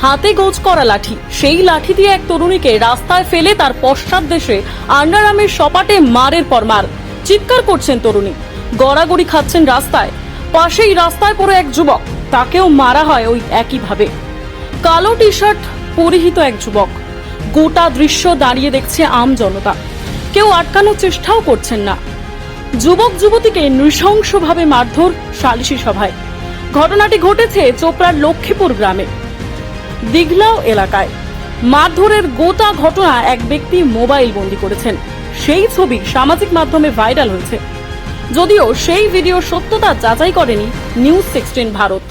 হাতে গোজ করা লাঠি, সেই লাঠি দিয়ে এক তরুণীকে রাস্তায় ফেলে তার পশ্চাৎ দেশে আন্ডারআর্মের সপাটে মারের পর মার। চিৎকার করছেন তরুণী, গড়াগড়ি খাচ্ছেন রাস্তায়। পাশেই রাস্তায় পড়ে এক যুবক, তাকেও মারা হয় ওই একইভাবে। কালো টি শার্ট পরিহিত এক যুবক। গোটা দৃশ্য দাঁড়িয়ে দেখছে আম জনতা, কেউ আটকানোর চেষ্টাও করছেন না। যুবক যুবতীকে নৃশংসভাবে মারধর সালিশি সভায়। ঘটনাটি ঘটেছে চোপড়ার লক্ষ্মীপুর গ্রামে দিঘলাও এলাকায়। মারধরের গোটা ঘটনা এক ব্যক্তি মোবাইল বন্দি করেছেন। সেই ছবি সামাজিক মাধ্যমে ভাইরাল হয়েছে, যদিও সেই ভিডিও সত্যতা যাচাই করেনি নিউজ 16 ভারত।